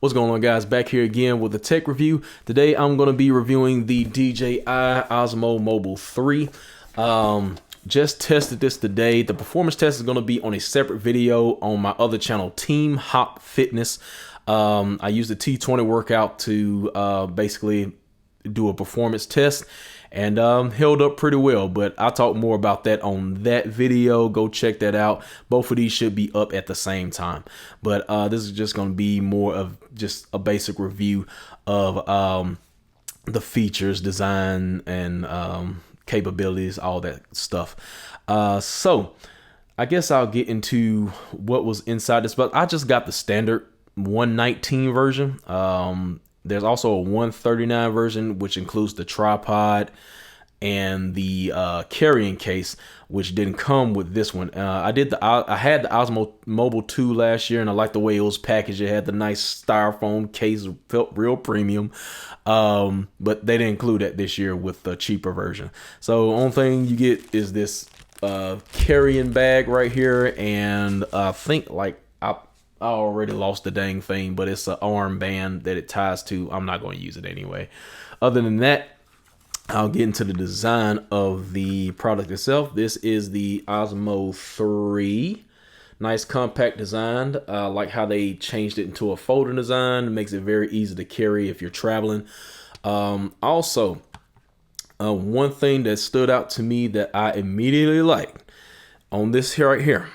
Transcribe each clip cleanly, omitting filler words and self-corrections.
What's going on, guys? Back here again with a tech review. Today I'm going to be reviewing the DJI Osmo Mobile 3. Just tested this today. The performance test is going to be on a separate video on my other channel, Team Hop Fitness. I used the T20 workout to basically do a performance test, and held up pretty well, but I'll talk more about that on that video. Go check that out. Both of these should be up at the same time, but this is just going to be more of just a basic review of the features, design, and capabilities, all that stuff. So I guess I'll get into what was inside this, but I just got the standard 119 version. There's also a 139 version, which includes the tripod and the carrying case, which didn't come with this one. I had the Osmo Mobile 2 last year, and I liked the way it was packaged. It had the nice styrofoam case, felt real premium. But they didn't include that this year with the cheaper version. So the only thing you get is this carrying bag right here, and I think I already lost the dang thing, but it's an armband that it ties to. I'm not going to use it anyway. Other than that, I'll get into the design of the product itself. This is the Osmo 3. Nice compact design. Like how they changed it into a folding design. It makes it very easy to carry if you're traveling. Also, one thing that stood out to me that I immediately liked on this here right here,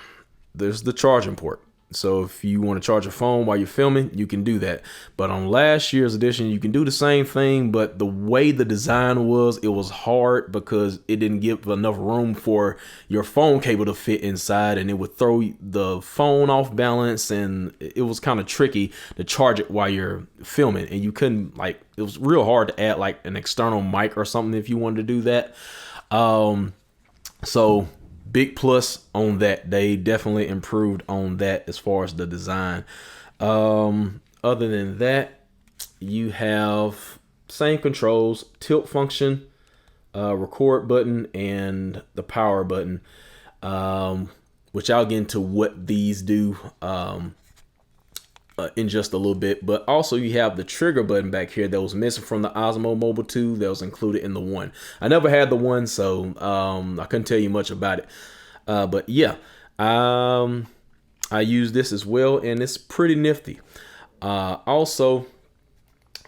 there's the charging port. So if you want to charge your phone while you're filming, you can do that. But on last year's edition, you can do the same thing, but the way the design was, it was hard because it didn't give enough room for your phone cable to fit inside, and it would throw the phone off balance, and it was kind of tricky to charge it while you're filming. And you couldn't, like, it was real hard to add like an external mic or something if you wanted to do that. So big plus on that. They definitely improved on that as far as the design. Other than that, you have same controls, tilt function, record button, and the power button, which I'll get into what these do in just a little bit. But also you have the trigger button back here that was missing from the Osmo Mobile 2 that was included in the 1. I never had the 1, so I couldn't tell you much about it. But yeah, I use this as well, and it's pretty nifty. Also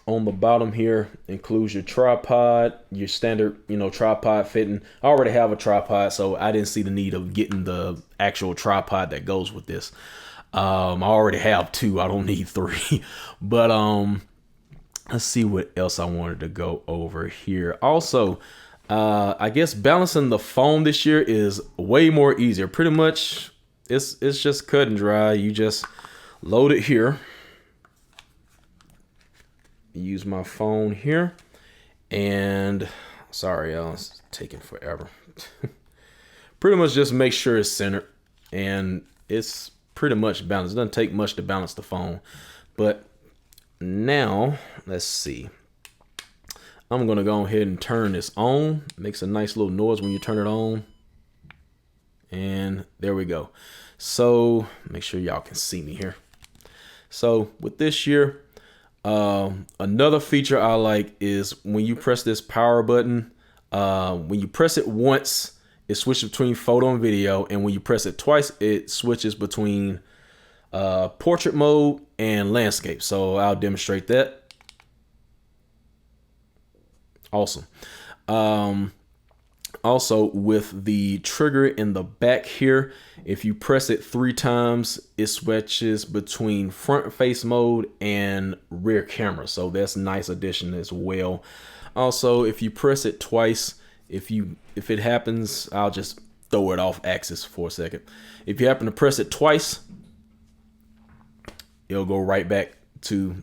on the bottom here includes your tripod, your standard, tripod fitting. I already have a tripod, so I didn't see the need of getting the actual tripod that goes with this. I already have 2. I don't need 3. But let's see what else I wanted to go over here. Also, I guess balancing the phone this year is way more easier. Pretty much it's just cut and dry. You just load it here. Use my phone here, and sorry, y'all, it's taking forever. Pretty much just make sure it's centered, and it's pretty much balanced. It doesn't take much to balance the phone. But now let's see. I'm gonna go ahead and turn this on. Makes a nice little noise when you turn it on. And there we go. So make sure y'all can see me here. So with this year, another feature I like is when you press this power button, when you press it once, it switches between photo and video, and when you press it twice, it switches between portrait mode and landscape. So I'll demonstrate that. Awesome. Also, with the trigger in the back here, if you press it 3 times, it switches between front face mode and rear camera. So that's a nice addition as well. Also, if you press it twice, if it happens, I'll just throw it off axis for a second. If you happen to press it twice, it'll go right back to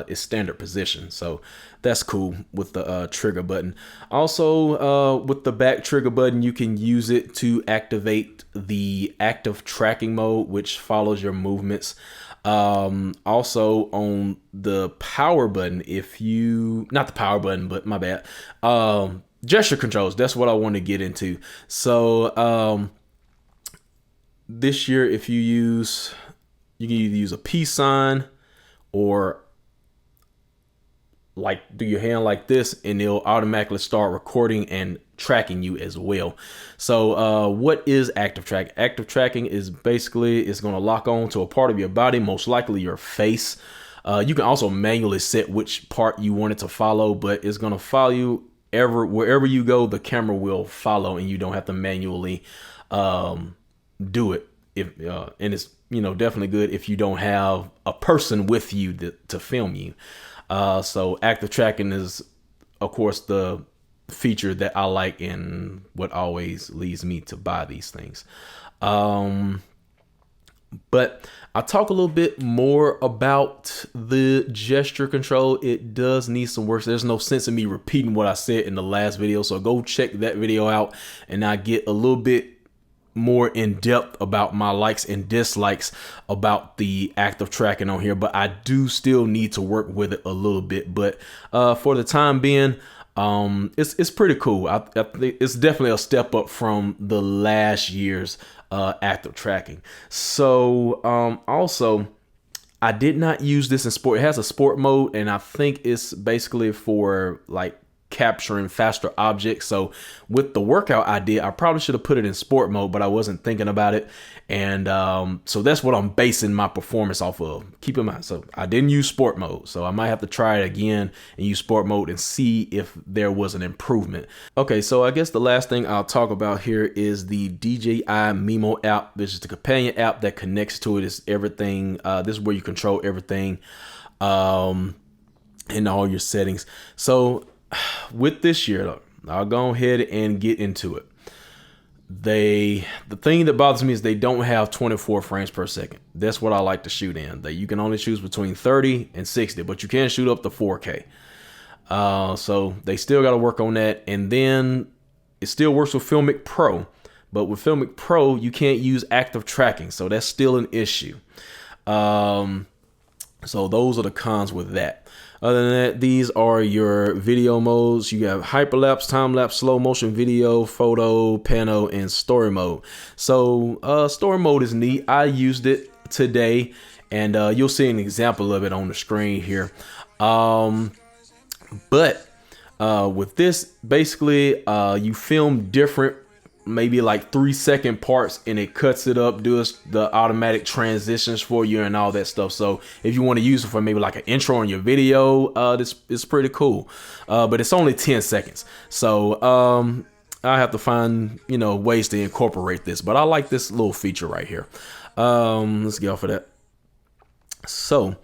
its standard position. So that's cool with the trigger button. Also, with the back trigger button, you can use it to activate the active tracking mode, which follows your movements. Also on the power button, not the power button, but my bad, gesture controls, that's what I want to get into. So this year, if you can either use a peace sign or like do your hand like this, and it'll automatically start recording and tracking you as well. So what is active tracking? Active tracking is basically it's going to lock on to a part of your body, most likely your face. You can also manually set which part you want it to follow, but it's going to follow you wherever you go. The camera will follow, and you don't have to manually do it. And it's definitely good if you don't have a person with you to film you. So active tracking is, of course, the feature that I like and what always leads me to buy these things. But I'll talk a little bit more about the gesture control. It does need some work. There's no sense in me repeating what I said in the last video. So go check that video out, and I get a little bit more in depth about my likes and dislikes about the active tracking on here. But I do still need to work with it a little bit. But for the time being, it's pretty cool. I think it's definitely a step up from the last year's active tracking. So also, I did not use this in sport. It has a sport mode, and I think it's basically for like capturing faster objects. So with the workout I did, I probably should have put it in sport mode, but I wasn't thinking about it. And so that's what I'm basing my performance off of. Keep in mind, so I didn't use sport mode, so I might have to try it again and use sport mode and see if there was an improvement. Okay, so I guess the last thing I'll talk about here is the DJI Mimo app. This is the companion app that connects to it. It's everything. This is where you control everything in all your settings. So with this year, I'll go ahead and get into it. The thing that bothers me is they don't have 24 frames per second. That's what I like to shoot in. That you can only choose between 30 and 60, but you can shoot up to 4K. So they still got to work on that. And then it still works with Filmic Pro, but with Filmic Pro you can't use active tracking, so that's still an issue. So those are the cons with that. Other than that, these are your video modes. You have hyperlapse, time lapse, slow motion video, photo, pano, and story mode. So story mode is neat. I used it today, and you'll see an example of it on the screen here. But with this, basically, you film different, maybe like 3-second parts, and it cuts it up, does the automatic transitions for you and all that stuff. So if you want to use it for maybe like an intro on your video, this is pretty cool. But it's only 10 seconds. So I have to find ways to incorporate this, but I like this little feature right here. Let's get off of that. So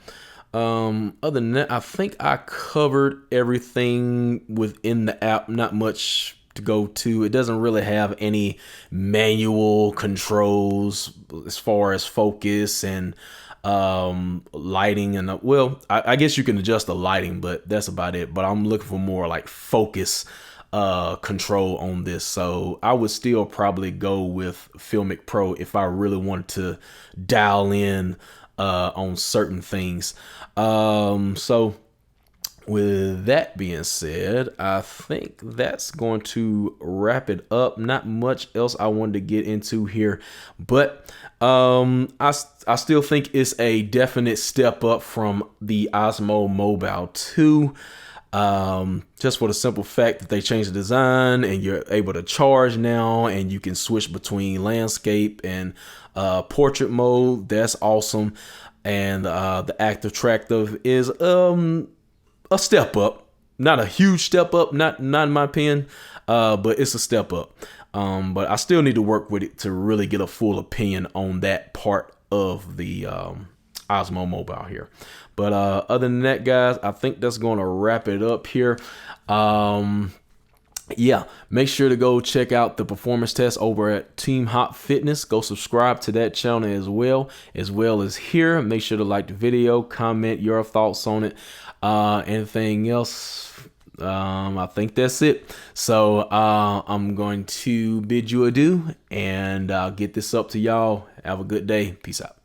other than that, I think I covered everything within the app. Not much to go to. It doesn't really have any manual controls as far as focus and lighting, and well, I guess you can adjust the lighting, but that's about it. But I'm looking for more like focus control on this, so I would still probably go with Filmic Pro if I really wanted to dial in on certain things. So with that being said, I think that's going to wrap it up. Not much else I wanted to get into here, but I still think it's a definite step up from the Osmo Mobile 2. Just for the simple fact that they changed the design and you're able to charge now, and you can switch between landscape and portrait mode. That's awesome. And the active tractive is a step up, not a huge step up, not in my opinion, but it's a step up. But I still need to work with it to really get a full opinion on that part of the Osmo Mobile here. But other than that, guys, I think that's going to wrap it up here. Yeah, make sure to go check out the performance test over at Team Hop Fitness. Go subscribe to that channel as well as here. Make sure to like the video, comment your thoughts on it. Anything else? I think that's it. So I'm going to bid you adieu, and I'll get this up to y'all. Have a good day. Peace out.